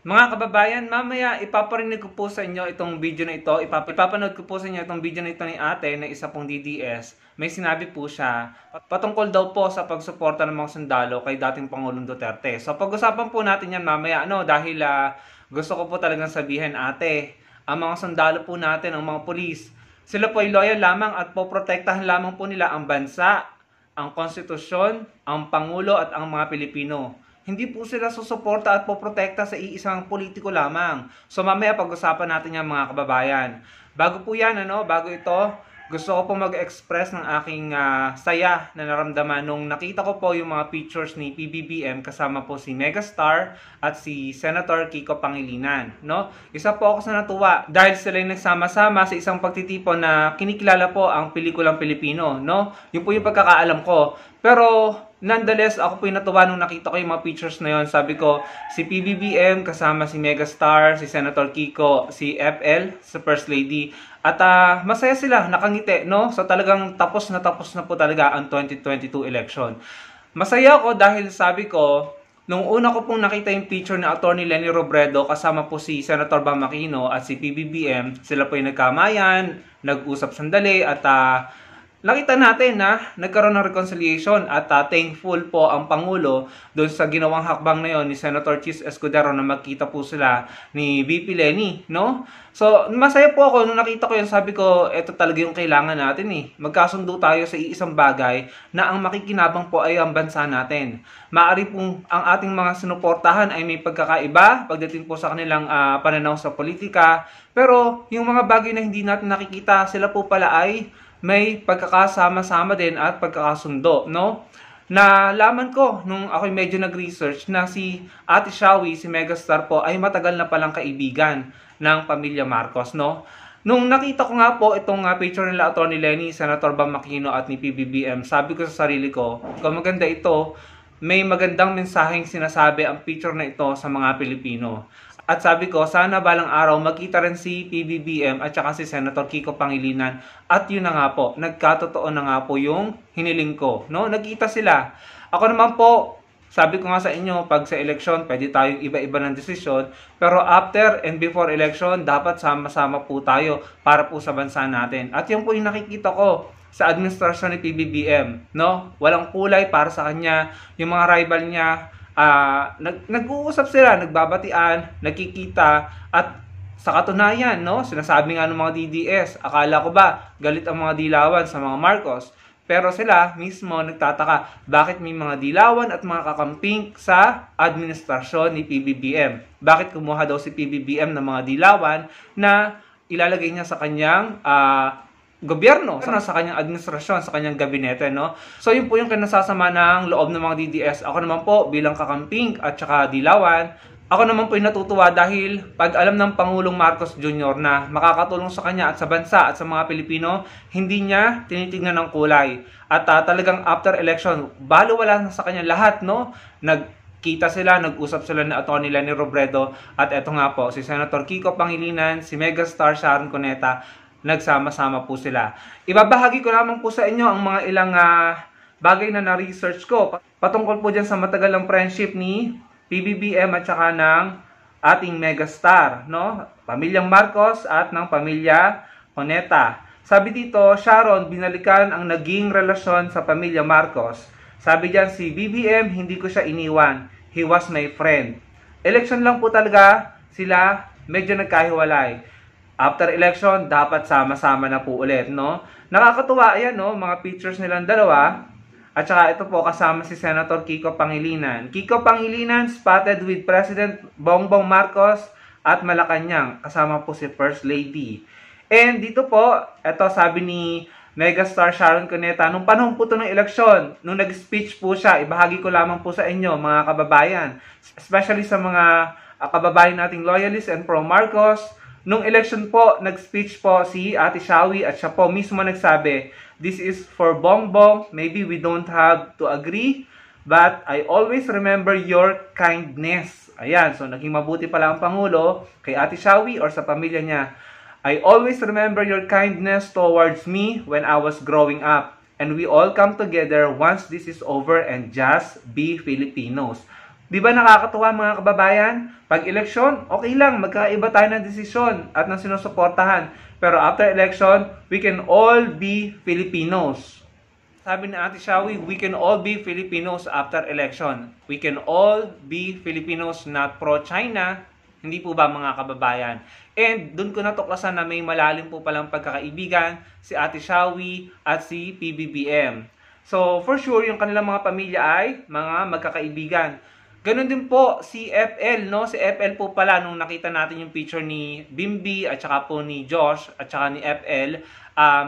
Mga kababayan, mamaya ipaparinig ko po sa inyo itong video na ito. Ipapanood ko po sa inyo itong video na ito ni ate na isa pong DDS. May sinabi po siya, patungkol daw po sa pagsuporta ng mga sundalo kay dating Pangulong Duterte. So pag-usapan po natin yan mamaya, dahil gusto ko po talagang sabihin, ate, ang mga sundalo po natin, ang mga pulis, sila po ay loyal lamang at poprotektahan lamang po nila ang bansa, ang konstitusyon, ang Pangulo at ang mga Pilipino. Hindi po sila susuporta at poprotekta sa iisang politiko lamang. So mamaya pag-usapan natin yan mga kababayan. Bago po yan, bago ito, gusto ko po mag-express ng aking saya na naramdaman nung nakita ko po yung mga pictures ni PBBM kasama po si Megastar at si Senator Kiko Pangilinan. Isa po ako sa natuwa dahil sila yung nagsama-sama sa isang pagtitipon na kinikilala po ang pelikulang Pilipino. Yun po yung pagkakaalam ko. Pero nonetheless, ako po yung natuwa nung nakita ko yung mga pictures na yon. Sabi ko, si PBBM kasama si Megastar, si Senator Kiko, si FL, si First Lady. At masaya sila, nakangiti, So talagang tapos na po talaga ang 2022 election. Masaya ako dahil sabi ko, nung una ko pong nakita yung picture ni Atty. Leni Robredo kasama po si Senator Bam Aquino at si PBBM, sila po yung nagkamayan, nag-usap sandali at nakita natin na nagkaroon ng reconciliation at thankful po ang Pangulo doon sa ginawang hakbang na yon ni Senator Chis Escudero na magkita po sila ni VP Leni, So, masaya po ako nung nakita ko yun, sabi ko, ito talaga yung kailangan natin Magkasundo tayo sa iisang bagay na ang makikinabang po ay ang bansa natin. Maaari pong ang ating mga sinuportahan ay may pagkakaiba pagdating po sa kanilang pananaw sa politika, pero yung mga bagay na hindi natin nakikita, sila po pala ay may pagkakasama-sama din at pagkakasundo, Nalaman ko nung ako'y medyo nag-research na si Ate Shawi, si Megastar po, ay matagal na palang kaibigan ng pamilya Marcos, Nung nakita ko nga po itong picture nila Atty. Leni, Senator Bam Aquino at ni PBBM, sabi ko sa sarili ko, kung maganda ito, may magandang mensaheng sinasabi ang picture na ito sa mga Pilipino. At sabi ko, sana balang araw magkita rin si PBBM at saka si Senator Kiko Pangilinan. At yun na nga po, nagkatotoo na nga po yung hiniling ko. Nagkita sila. Ako naman po, sabi ko nga sa inyo, pag sa eleksyon, pwede tayong iba-iba ng desisyon. Pero after and before election, dapat sama-sama po tayo para po sa bansa natin. At yun po yung nakikita ko sa administrasyon ni PBBM. Walang kulay para sa kanya. Yung mga rival niya, nag-uusap sila, nagbabatian, nagkikita, at sa katunayan, sinasabi nga ng mga DDS, akala ko ba galit ang mga dilawan sa mga Marcos? Pero sila mismo nagtataka, bakit may mga dilawan at mga kakamping sa administrasyon ni PBBM? Bakit kumuha daw si PBBM ng mga dilawan na ilalagay niya sa kanyang gobyerno, sa kanyang administrasyon, sa kanyang gabinete, So, yun po yung kinasasama ng loob ng mga DDS. Ako naman po, bilang kakamping at saka dilawan, ako naman po yung natutuwa dahil pag alam ng Pangulong Marcos Jr. na makakatulong sa kanya at sa bansa at sa mga Pilipino, hindi niya tinitignan ng kulay. At talagang after election, baliwala na sa kanya lahat, Nagkita sila, nag-usap sila ni Atty. Leni Robredo at eto nga po, si Senator Kiko Pangilinan, si Megastar Sharon Cuneta, nagsama-sama po sila. Ibabahagi ko lamang po sa inyo ang mga ilang bagay na na-research ko. Patungkol po dyan sa matagalang friendship ni PBBM at saka ng ating Megastar, Pamilyang Marcos at ng pamilya Cuneta. Sabi dito, Sharon, binalikan ang naging relasyon sa pamilya Marcos. Sabi dyan, si BBM, hindi ko siya iniwan. He was my friend. Election lang po talaga sila, medyo nagkahiwalay. After election, dapat sama-sama na po ulit, Nakakatuwa, ayan, mga pictures nilang dalawa. At saka ito po kasama si Senator Kiko Pangilinan. Kiko Pangilinan spotted with President Bongbong Marcos at Malacanang. Kasama po si First Lady. And dito po, ito sabi ni Megastar Sharon Cuneta, nung panahon po ito ng eleksyon, nung nag-speech po siya, ibahagi ko lamang po sa inyo, mga kababayan. Especially sa mga kababayan nating loyalists and pro-Marcos. Nung election po, nag-speech po si Ate Shawi at siya po mismo nagsabi, this is for Bongbong, maybe we don't have to agree, but I always remember your kindness. Ayan, so naging mabuti pala ang Pangulo kay Ate Shawi or sa pamilya niya. I always remember your kindness towards me when I was growing up. And we all come together once this is over and just be Filipinos. Di ba nakakatuwa mga kababayan? Pag eleksyon, okay lang, magkaiba tayo ng desisyon at ng sinusuportahan. Pero after election, we can all be Filipinos. Sabi ni Ate Shawi, we can all be Filipinos after election. We can all be Filipinos, not pro-China. Hindi po ba mga kababayan? And doon ko natuklasan na may malalim po palang pagkakaibigan si Ate Shawi at si PBBM. So for sure, yung kanilang mga pamilya ay mga magkakaibigan. Ganon din po si FL, no? Si FL po pala, nung nakita natin yung picture ni Bimbi at saka po ni Josh at saka ni FL,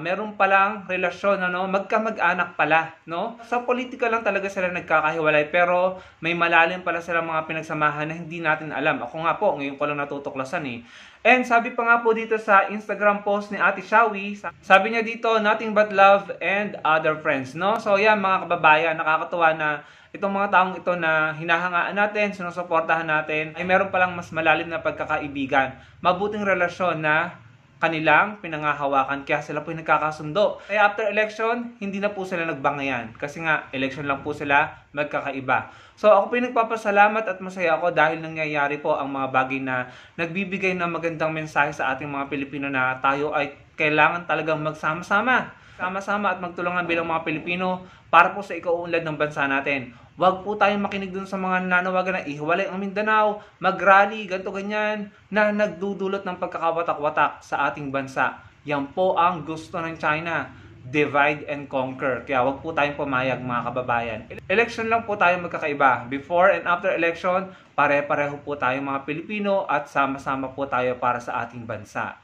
meron palang relasyon, ano? Magkamag-anak pala, no? Sa politika lang talaga sila nagkakahiwalay, pero may malalim pala sila mga pinagsamahan na hindi natin alam. Ako nga po, ngayon ko lang natutuklasan eh. And sabi pa nga po dito sa Instagram post ni Ate Shawi, sabi niya dito, nothing but love and other friends, no? So yan mga kababayan, nakakatuwa na itong mga taong ito na hinahangaan natin, sinusuportahan natin, ay meron palang mas malalim na pagkakaibigan. Mabuting relasyon na kanilang pinangahawakan, kaya sila po yung nagkakasundo. Kaya after election, hindi na po sila nagbangayan. Kasi nga, election lang po sila magkakaiba. So ako po yung nagpapasalamat at masaya ako dahil nangyayari po ang mga bagay na nagbibigay ng magandang mensahe sa ating mga Pilipino na tayo ay kailangan talagang magsama-sama. Sama-sama at magtulungan bilang mga Pilipino para po sa ikauunlad ng bansa natin. Huwag po tayong makinig dun sa mga nanawagan na ihiwalay ang Mindanao, mag-rally, ganito ganyan, na nagdudulot ng pagkakawatak-watak sa ating bansa. Yan po ang gusto ng China. Divide and conquer. Kaya huwag po tayong pumayag mga kababayan. Election lang po tayo magkakaiba. Before and after election, pare-pareho po tayo mga Pilipino at sama-sama po tayo para sa ating bansa.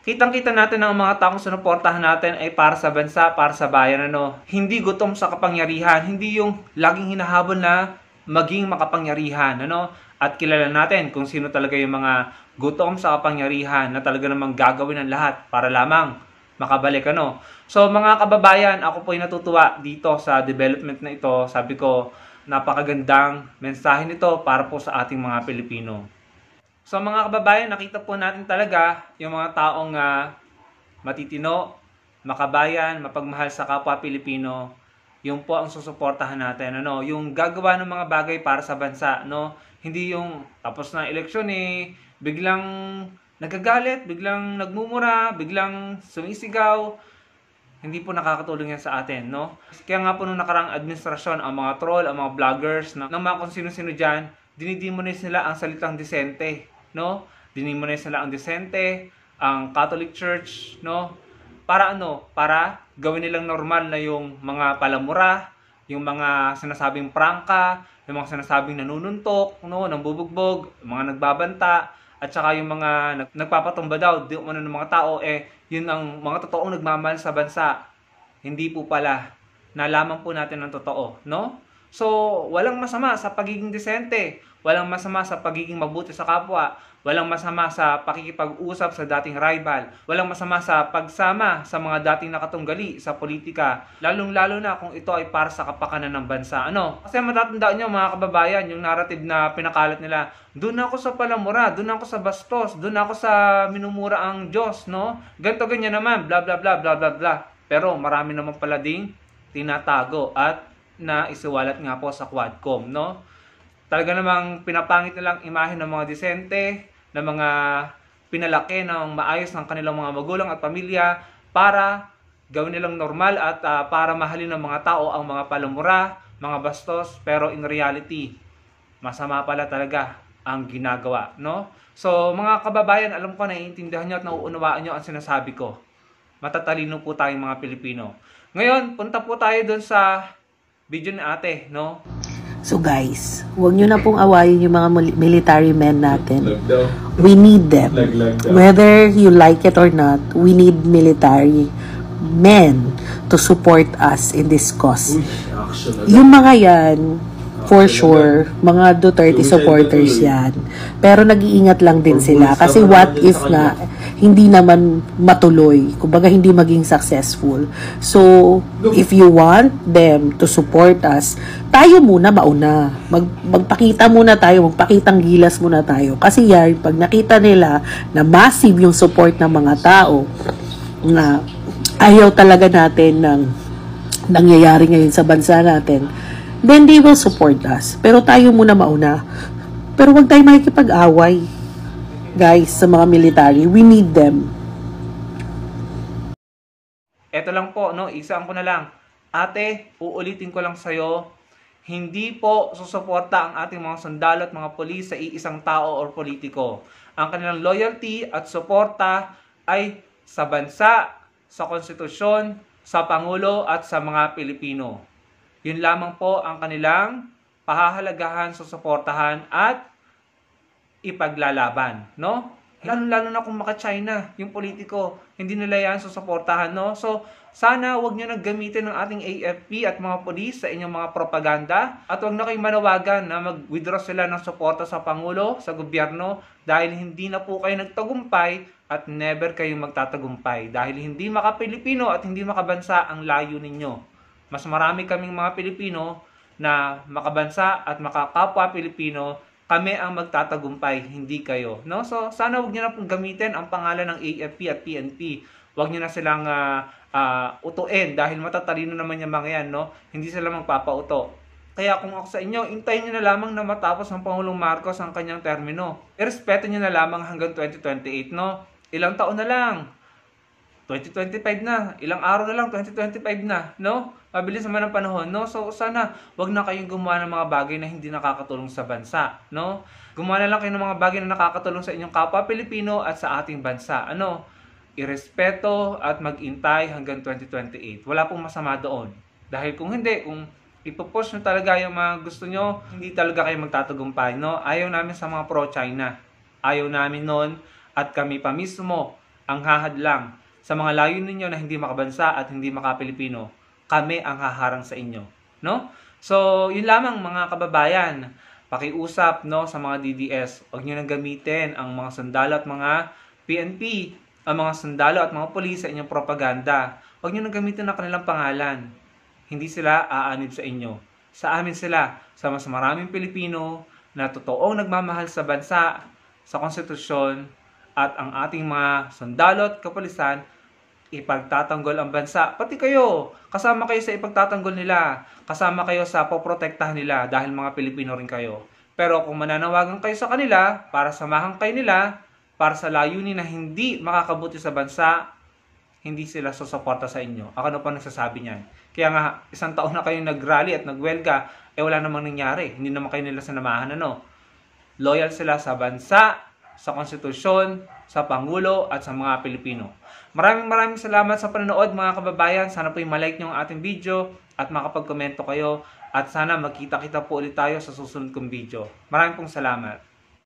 Kitang-kita natin na ang mga taong sinuportahan natin ay para sa bansa, para sa bayan, ano. Hindi gutom sa kapangyarihan, hindi yung laging hinahabol na maging makapangyarihan, ano. At kilala natin kung sino talaga yung mga gutom sa kapangyarihan na talaga namang gagawin ang lahat para lamang makabalik, ano. So mga kababayan, ako po ay natutuwa dito sa development na ito. Sabi ko, napakagandang mensahe nito para po sa ating mga Pilipino. So mga kababayan, nakita po natin talaga yung mga taong matitino, makabayan, mapagmahal sa kapwa Pilipino. Yung po ang susuportahan natin, ano, yung gagawa ng mga bagay para sa bansa, no? Hindi yung tapos na eleksyon biglang nagagalit, biglang nagmumura, biglang sumisigaw. Hindi po nakakatulong yan sa atin, no? Kaya nga po nung nakarang administrasyon, ang mga troll, ang mga vloggers, ng mga kung sino-sino dyan, dinidemonize nila ang salitang disente, no? Dinidemonize nila ang disente, ang Catholic Church, no? Para ano? Para gawin nilang normal na yung mga palamura, yung mga sinasabing prangka, yung mga sinasabing nanununtok, no? Nambubugbog, yung mga nagbabanta, at saka yung mga nagpapatumba daw, di umano ng mga tao, yun ang mga totoong nagmamahal sa bansa. Hindi po pala. Nalaman po natin ang totoo, no? So, walang masama sa pagiging disente, walang masama sa pagiging mabuti sa kapwa, walang masama sa pakikipag-usap sa dating rival, walang masama sa pagsama sa mga dating nakatunggali sa politika, lalong-lalo na kung ito ay para sa kapakanan ng bansa. Ano? Kasi matatandaan nyo mga kababayan, yung narrative na pinakalat nila, doon ako sa palamura, doon ako sa bastos, doon ako sa minumura ang Diyos, no? Ganto ganyan naman, bla bla bla bla bla bla. Pero marami naman pala ding tinatago at na isiwalat nga po sa Quadcom, no? Talaga namang pinapangit nilang imahe ng mga disente, ng mga pinalaki ng maayos ng kanilang mga magulang at pamilya para gawin nilang normal at para mahalin ng mga tao ang mga palamura, mga bastos, pero in reality, masama pala talaga ang ginagawa, no? So, mga kababayan, alam ko naiintindihan nyo at nauunawaan nyo ang sinasabi ko. Matatalino po tayong mga Pilipino. Ngayon, punta po tayo dun sa video ni ate, no? So guys, huwag nyo na pong awayin yung mga military men natin. We need them. Whether you like it or not, we need military men to support us in this cause. Yung mga yan, for sure, mga Duterte supporters yan. Pero nag-iingat lang din sila. Kasi what if na hindi naman matuloy, kumbaga hindi maging successful. So, if you want them to support us, tayo muna mauna. Magpakita muna tayo, magpakitang gilas muna tayo. Kasi yan, pag nakita nila na massive yung support ng mga tao, na ayaw talaga natin ng nangyayari ngayon sa bansa natin, then they will support us. Pero tayo muna mauna. Pero wag tayo makikipag-away. Guys, sa mga military, we need them. Eto lang po, no, isang ko na lang. Ate, uulitin ko lang sa'yo, hindi po susuporta ang ating mga sundalo at mga pulis sa iisang tao o politiko. Ang kanilang loyalty at suporta ay sa bansa, sa konstitusyon, sa Pangulo at sa mga Pilipino. Yun lamang po ang kanilang pahahalagahan, susuportahan at ipaglalaban, no? Lalo na kung maka-China, yung politiko, hindi nila yan susuportahan, no? So, sana wag nyo naggamitin ng ating AFP at mga polis sa inyong mga propaganda at wag na kayong manawagan na mag-withdraw sila ng suporta sa Pangulo, sa gobyerno dahil hindi na po kayo nagtagumpay at never kayong magtatagumpay dahil hindi maka-Pilipino at hindi makabansa ang layo ninyo. Mas marami kaming mga Pilipino na makabansa at makakapwa Pilipino, kami ang magtatagumpay, hindi kayo. No? So, sana huwag nyo na pong gamitin ang pangalan ng AFP at PNP. Huwag nyo na silang utuin dahil matatalino naman yung mga yan. No? Hindi sila magpapauto. Kaya kung ako sa inyo, intayin nyo na lamang na matapos ang Pangulong Marcos ang kanyang termino. Irespeto nyo na lamang hanggang 2028. No? Ilang taon na lang. 2025 na, ilang araw na lang, 2025 na, no? Mabilis naman ang panahon, no? So, sana, wag na kayong gumawa ng mga bagay na hindi nakakatulong sa bansa, no? Gumawa na lang kayo ng mga bagay na nakakatulong sa inyong kapwa Pilipino at sa ating bansa, ano? Irespeto at mag-intay hanggang 2028. Wala pong masama doon. Dahil kung hindi, kung ipopost nyo talaga yung mga gusto nyo, hindi talaga kayo magtatagumpay, no? Ayaw namin sa mga pro-China. Ayaw namin nun at kami pa mismo ang hahadlang sa mga layunin ninyo na hindi makabansa at hindi makapilipino, kami ang haharang sa inyo, no? So, yun lamang mga kababayan, pakiusap, no, sa mga DDS, huwag niyo nang gamitin ang mga sundalo at mga PNP, ang mga sundalo at mga pulis sa inyong propaganda. Huwag niyo nang gamitin ang kanilang pangalan. Hindi sila aanib sa inyo. Sa amin sila, sa mas maraming Pilipino na totoong nagmamahal sa bansa, sa konstitusyon, at ang ating mga sundalo at kapulisan, ipagtatanggol ang bansa. Pati kayo, kasama kayo sa ipagtatanggol nila. Kasama kayo sa poprotektahan nila dahil mga Pilipino rin kayo. Pero kung mananawagan kayo sa kanila, para samahan kayo nila, para sa layunin na hindi makakabuti sa bansa, hindi sila susuporta sa inyo. Ako na pa nagsasabi niyan. Kaya nga, isang taon na kayo nag-rally at nag-welga, wala namang nangyari. Hindi naman kayo nila sinamahan, ano? Loyal sila sa bansa, sa konstitusyon, sa Pangulo at sa mga Pilipino. Maraming salamat sa panonood mga kababayan. Sana po i-like nyo ang ating video at makapag-komento kayo at sana magkita-kita po ulit tayo sa susunod kong video. Maraming pong salamat.